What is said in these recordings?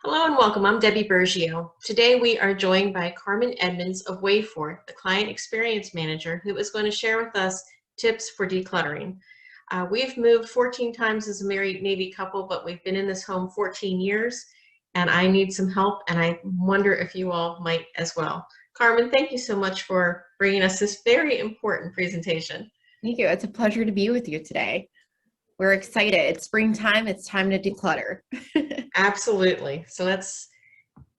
Hello and welcome. I'm Debbie Bergio. Today we are joined by Carmen Edmonds of Wayforth, the Client Experience Manager, who is going to share with us tips for decluttering. We've moved 14 times as a married Navy couple, but we've been in this home 14 years, and I need some help, and I wonder if you all might as well. Carmen, thank you so much for bringing us this very important presentation. Thank you. It's a pleasure to be with you today. We're excited. It's springtime. It's time to declutter. Absolutely. So let's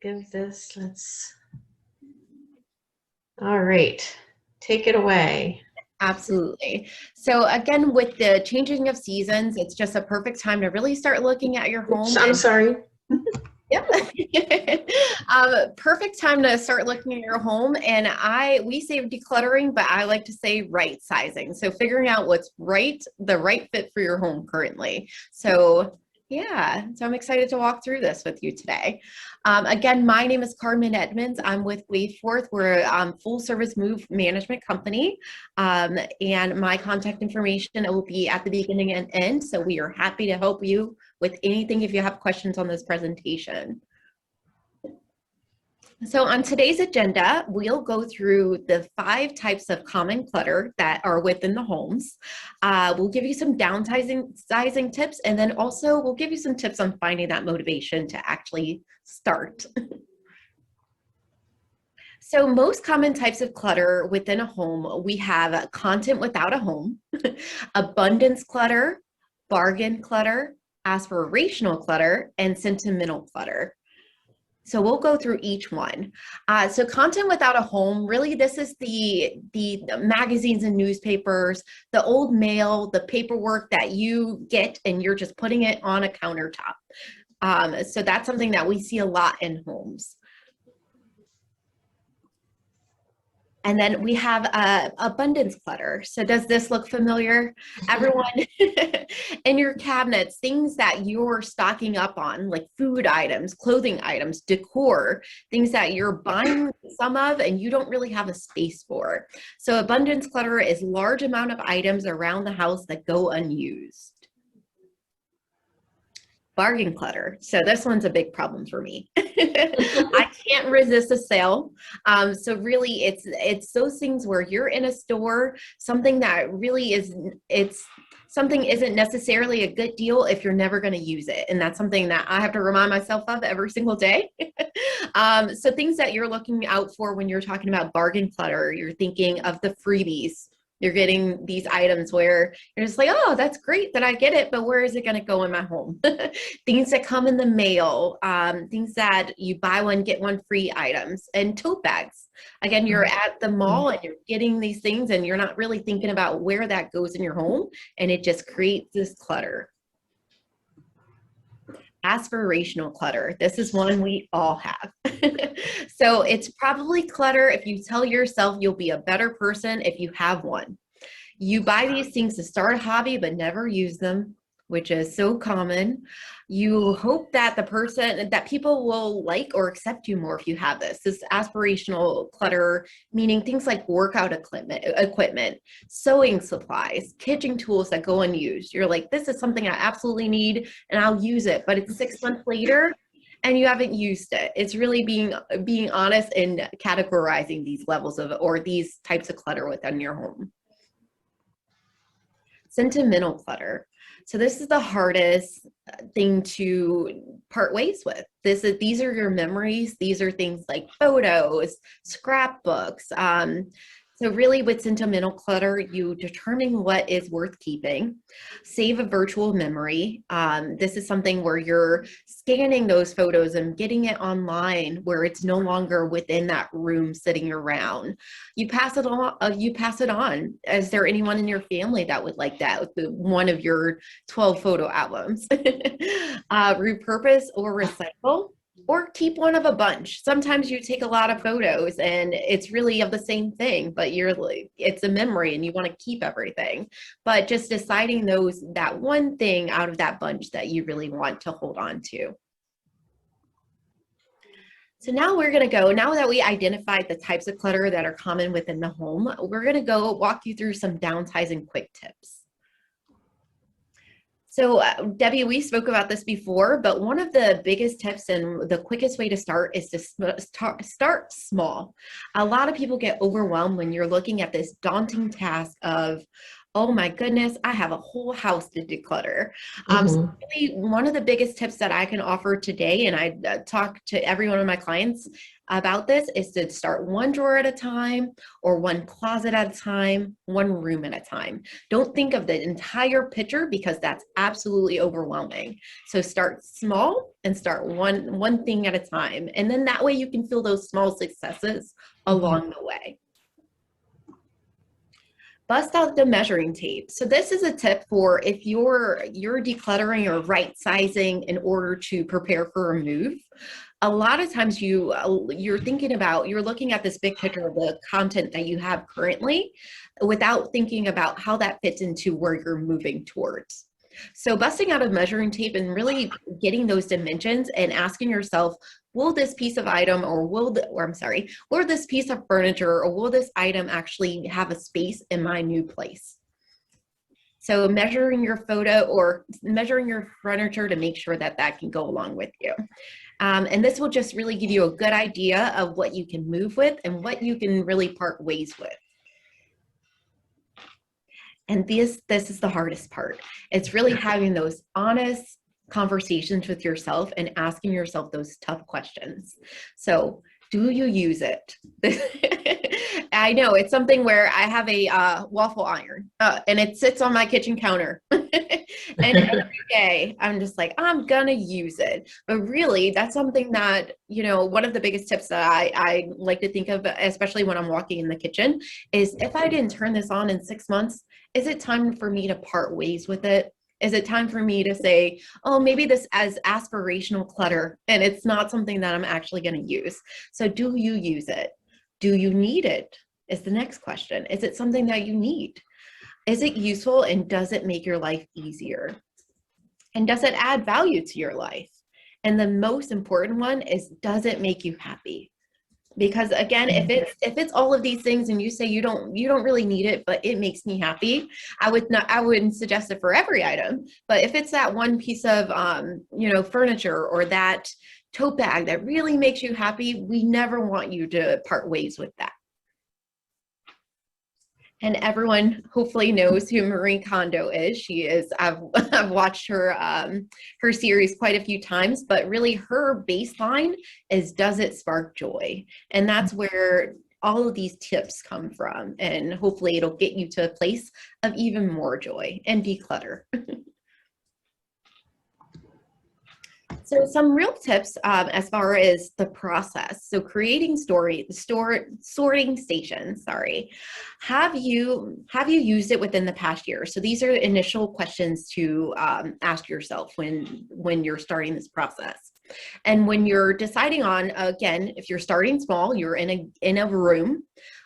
give this, all right, take it away. Absolutely. So again, with the changing of seasons, it's just a perfect time to really start looking at your home. Oops, I'm sorry. Yep. Perfect time to start looking at your home. And we say decluttering, but I like to say right sizing. So figuring out what's the right fit for your home currently. So yeah, so I'm excited to walk through this with you today. Again, my name is Carmen Edmonds. I'm with Wayforth. We're a full service move management company. And my contact information will be at the beginning and end. So we are happy to help you with anything if you have questions on this presentation. So on today's agenda, we'll go through the 5 types of common clutter that are within the homes. We'll give you some downsizing tips, and then also we'll give you some tips on finding that motivation to actually start. So most common types of clutter within a home, we have content without a home, abundance clutter, bargain clutter, aspirational clutter, and sentimental clutter. So we'll go through each one. So content without a home, really this is the magazines and newspapers, the old mail, the paperwork that you get and you're just putting it on a countertop. So that's something that we see a lot in homes. And then we have abundance clutter. So does this look familiar? Everyone in your cabinets, things that you're stocking up on, like food items, clothing items, decor, things that you're buying some of and you don't really have a space for. So abundance clutter is large amount of items around the house that go unused. Bargain clutter. So this one's a big problem for me. I can't resist a sale. So really it's those things where you're in a store, something that really something isn't necessarily a good deal if you're never going to use it. And that's something that I have to remind myself of every single day. So things that you're looking out for when you're talking about bargain clutter, you're thinking of the freebies. You're getting these items where you're just like, oh, that's great that I get it, but where is it going to go in my home? Things that come in the mail, things that you buy one, get one free items, and tote bags. Again, you're at the mall and you're getting these things and you're not really thinking about where that goes in your home, and it just creates this clutter. Aspirational clutter. This is one we all have. So it's probably clutter if you tell yourself you'll be a better person if you have one. You buy these things to start a hobby but never use them, which is so common. You hope that people will like or accept you more if you have this. This aspirational clutter, meaning things like workout equipment, sewing supplies, kitchen tools that go unused. You're like, this is something I absolutely need and I'll use it, but it's 6 months later and you haven't used it. It's really being honest and categorizing these levels or these types of clutter within your home. Sentimental clutter. So this is the hardest thing to part ways with. These are your memories. These are things like photos, scrapbooks. So really with sentimental clutter, you determine what is worth keeping, save a virtual memory. This is something where you're scanning those photos and getting it online where it's no longer within that room sitting around. You pass it on. Is there anyone in your family that would like that with one of your 12 photo albums? Repurpose or recycle. Or keep one of a bunch. Sometimes you take a lot of photos and it's really of the same thing, but it's a memory and you want to keep everything. But just deciding that one thing out of that bunch that you really want to hold on to. So now now that we identified the types of clutter that are common within the home, we're going to go walk you through some downsizing quick tips. So Debbie, we spoke about this before, but one of the biggest tips and the quickest way to start is to start small. A lot of people get overwhelmed when you're looking at this daunting task of, oh my goodness, I have a whole house to declutter. So really one of the biggest tips that I can offer today, and I talk to every one of my clients about this, is to start one drawer at a time, or one closet at a time, one room at a time. Don't think of the entire picture because that's absolutely overwhelming. So start small and start one thing at a time. And then that way you can feel those small successes along the way. Bust out the measuring tape. So this is a tip for if you're decluttering or right sizing in order to prepare for a move. A lot of times you're thinking about, you're looking at this big picture of the content that you have currently without thinking about how that fits into where you're moving towards. So busting out a measuring tape and really getting those dimensions and asking yourself, will this piece of item will this piece of furniture or will this item actually have a space in my new place? So measuring your photo or measuring your furniture to make sure that that can go along with you. And this will just really give you a good idea of what you can move with and what you can really part ways with. And this is the hardest part. It's really having those honest conversations with yourself and asking yourself those tough questions. So, do you use it? I know it's something where I have a waffle iron and it sits on my kitchen counter. And every day I'm just like, I'm gonna use it. But really, that's something that, you know, one of the biggest tips that I like to think of, especially when I'm walking in the kitchen, is if I didn't turn this on in 6 months, is it time for me to part ways with it? Is it time for me to say, oh, maybe this as aspirational clutter and it's not something that I'm actually going to use? So do you use it? Do you need it? Is the next question. Is it something that you need? Is it useful and does it make your life easier? And does it add value to your life? And the most important one is, does it make you happy? Because again, if it's all of these things and you say you don't really need it, but it makes me happy, I wouldn't suggest it for every item. But if it's that one piece of furniture or that tote bag that really makes you happy, we never want you to part ways with that. And everyone hopefully knows who Marie Kondo is. She is, I've watched her her series quite a few times, but really her baseline is, does it spark joy? And that's where all of these tips come from. And hopefully it'll get you to a place of even more joy and declutter. So some real tips as far as the process. So creating sorting stations, sorry. Have you used it within the past year? So these are the initial questions to ask yourself when you're starting this process. And when you're deciding on, again, if you're starting small, you're in a room,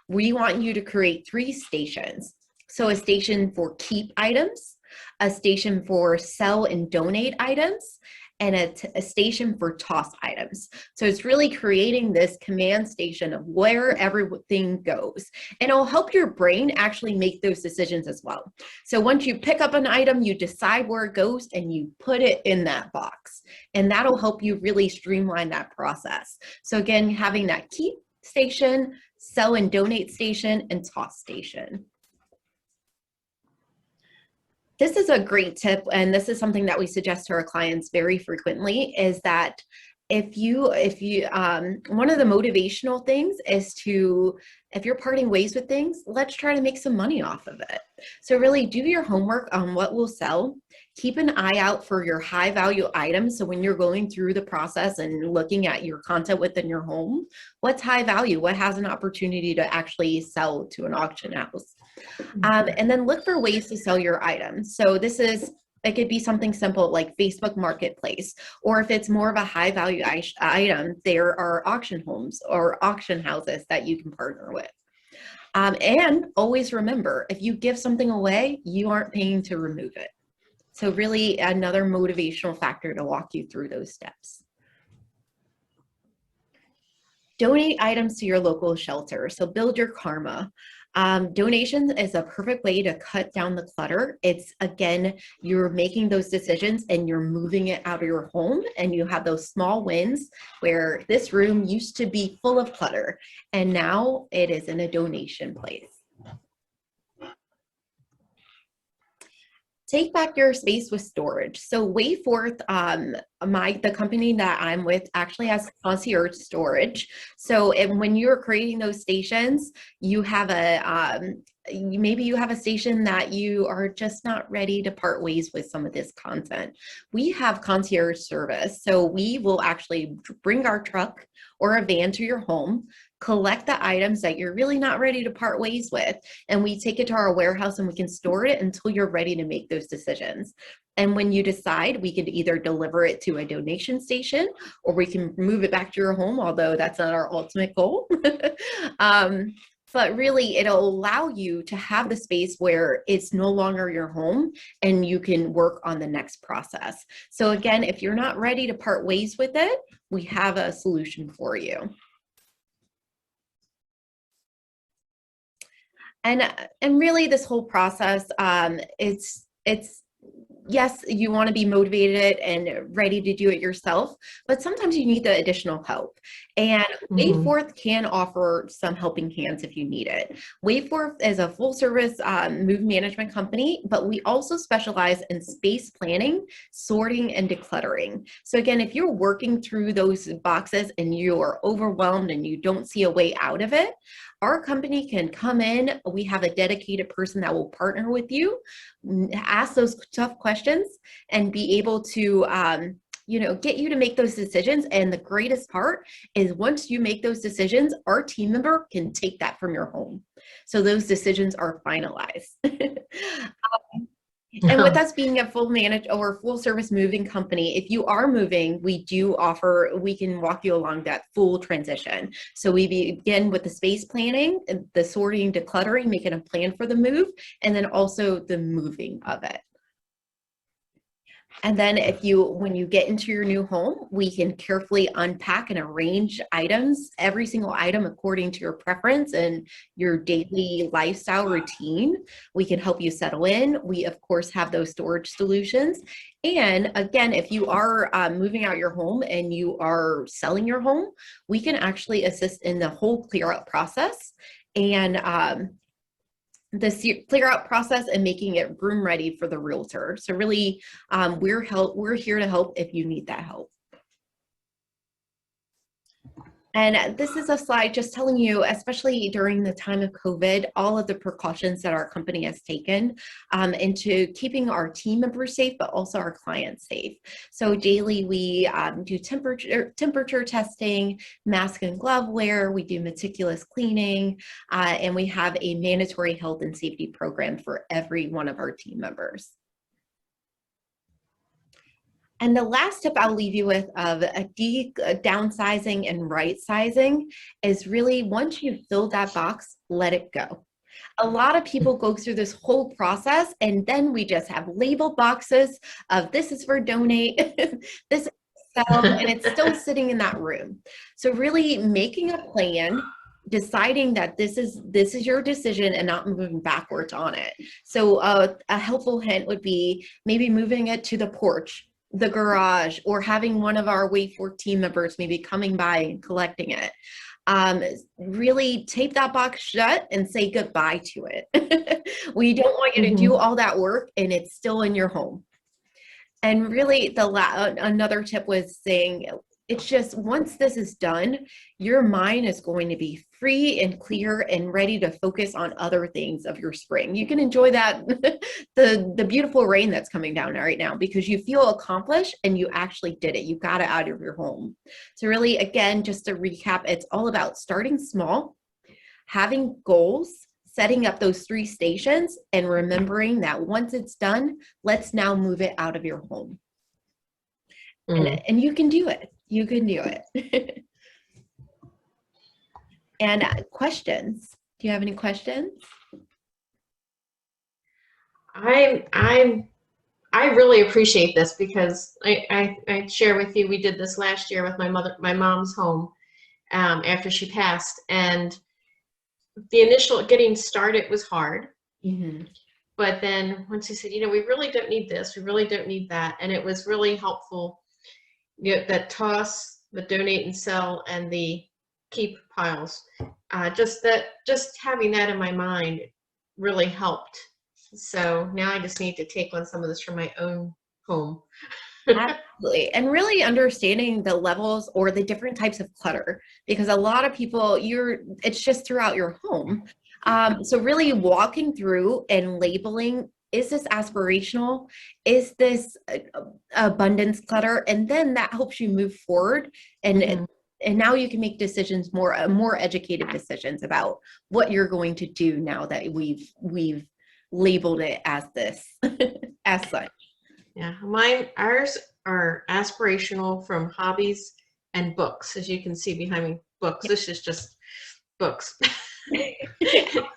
we want you to create 3 stations. So a station for keep items, a station for sell and donate items, and a station for toss items. So it's really creating this command station of where everything goes. And it'll help your brain actually make those decisions as well. So once you pick up an item, you decide where it goes and you put it in that box. And that'll help you really streamline that process. So again, having that keep station, sell and donate station, and toss station. This is a great tip, and this is something that we suggest to our clients very frequently, is that if you one of the motivational things is to, if you're parting ways with things, let's try to make some money off of it. So really do your homework on what will sell. Keep an eye out for your high value items. So when you're going through the process and looking at your content within your home, what's high value? What has an opportunity to actually sell to an auction house? And then look for ways to sell your items. So it could be something simple like Facebook Marketplace, or if it's more of a high value item, there are auction homes or auction houses that you can partner with. And always remember, if you give something away, you aren't paying to remove it. So really another motivational factor to walk you through those steps. Donate items to your local shelter. So build your karma. Donations is a perfect way to cut down the clutter. It's, again, you're making those decisions and you're moving it out of your home, and you have those small wins where this room used to be full of clutter and now it is in a donation place. Take back your space with storage. So Wayforth, the company that I'm with, actually has Concierge Storage. So when you're creating those stations, you have maybe you have a station that you are just not ready to part ways with some of this content. We have concierge service. So we will actually bring our truck or a van to your home, collect the items that you're really not ready to part ways with, and we take it to our warehouse and we can store it until you're ready to make those decisions. And when you decide, we can either deliver it to a donation station or we can move it back to your home, although that's not our ultimate goal. But really, it'll allow you to have the space where it's no longer your home and you can work on the next process. So again, if you're not ready to part ways with it, we have a solution for you. And really, this whole process, it's yes, you want to be motivated and ready to do it yourself, but sometimes you need the additional help. And Wayforth can offer some helping hands if you need it. Wayforth is a full service move management company, but we also specialize in space planning, sorting, and decluttering. So again, if you're working through those boxes and you are overwhelmed and you don't see a way out of it, our company can come in. We have a dedicated person that will partner with you, ask those tough questions, and be able to get you to make those decisions. And the greatest part is once you make those decisions, our team member can take that from your home. So those decisions are finalized. And with us being a full service moving company, if you are moving, we can walk you along that full transition. So we begin with the space planning, the sorting, decluttering, making a plan for the move, and then also the moving of it. And then when you get into your new home, we can carefully unpack and arrange items, every single item according to your preference and your daily lifestyle routine. We can help you settle in. We, of course, have those storage solutions. And again, if you are moving out your home and you are selling your home, we can actually assist in the whole clear out process and the clear out process and making it room ready for the realtor. So really, we're here to help if you need that help. And this is a slide just telling you, especially during the time of COVID, all of the precautions that our company has taken into keeping our team members safe, but also our clients safe. So daily we do temperature testing, mask and glove wear, we do meticulous cleaning, and we have a mandatory health and safety program for every one of our team members. And the last tip I'll leave you with of downsizing and right-sizing is really once you fill that box, let it go. A lot of people go through this whole process and then we just have labeled boxes of this is for donate, this is for sell, and it's still sitting in that room. So really making a plan, deciding that this is your decision and not moving backwards on it. So a helpful hint would be maybe moving it to the porch, the garage, or having one of our Wayforth team members maybe coming by and collecting it. Really tape that box shut and say goodbye to it. We don't want you to do all that work and it's still in your home. And really another tip was saying, it's just once this is done, your mind is going to be free and clear and ready to focus on other things of your spring. You can enjoy that, the beautiful rain that's coming down right now because you feel accomplished and you actually did it. You got it out of your home. So really, again, just to recap, it's all about starting small, having goals, setting up those 3 stations, and remembering that once it's done, let's now move it out of your home. And you can do it. You can do it. And questions? Do you have any questions? I really appreciate this because I share with you, we did this last year with my mom's home after she passed, and the initial getting started was hard. Mm-hmm. But then once he said, we really don't need this, we really don't need that. And it was really helpful, that toss, the donate and sell, and the keep piles. Just having that in my mind really helped. So now I just need to take on some of this from my own home. Absolutely. And really understanding the levels or the different types of clutter, because a lot of people, it's just throughout your home. So really walking through and labeling, is this aspirational? Is this abundance clutter? And then that helps you move forward. And now you can make decisions, more educated decisions about what you're going to do now that we've labeled it as this, as such. Yeah, ours are aspirational from hobbies and books. As you can see behind me, books. This is just books.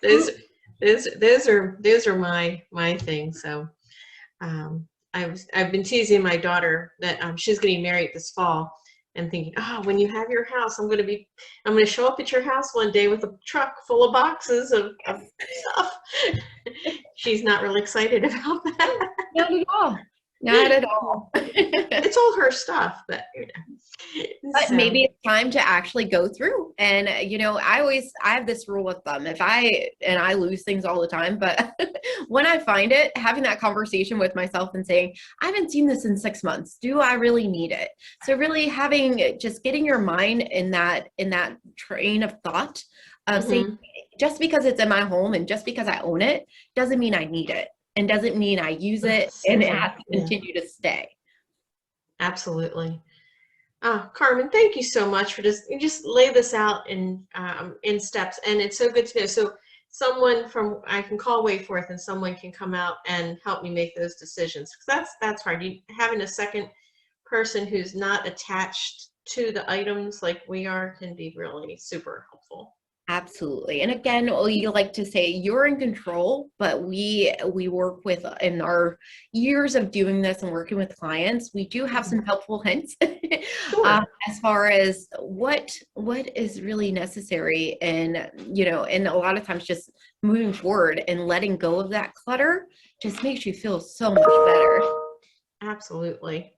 those, those are my things. So, I've been teasing my daughter that she's getting married this fall, and thinking, oh, when you have your house, I'm going to show up at your house one day with a truck full of boxes of stuff. She's not really excited about that. Not at all. Not at all. It's all her stuff, but But maybe it's time to actually go through. And I have this rule with them. I lose things all the time, but when I find it, having that conversation with myself and saying, I haven't seen this in 6 months. Do I really need it? So really getting your mind in that train of thought of saying, just because it's in my home and just because I own it doesn't mean I need it, and doesn't mean I use it and it has to continue to stay. Absolutely. Carmen, thank you so much for just lay this out in steps, and it's so good to know. So I can call Wayforth, and someone can come out and help me make those decisions, because that's hard. Having a second person who's not attached to the items like we are can be really super helpful. Absolutely. And again, you like to say you're in control, but we work with, in our years of doing this and working with clients, we do have some helpful hints as far as what is really necessary. And, and a lot of times just moving forward and letting go of that clutter just makes you feel so much better. Absolutely.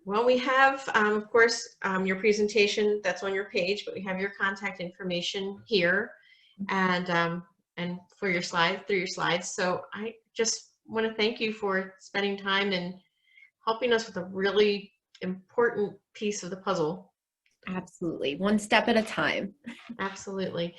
Well, we have, of course, your presentation that's on your page, but we have your contact information here, and through your slides. So I just want to thank you for spending time and helping us with a really important piece of the puzzle. Absolutely. One step at a time. Absolutely.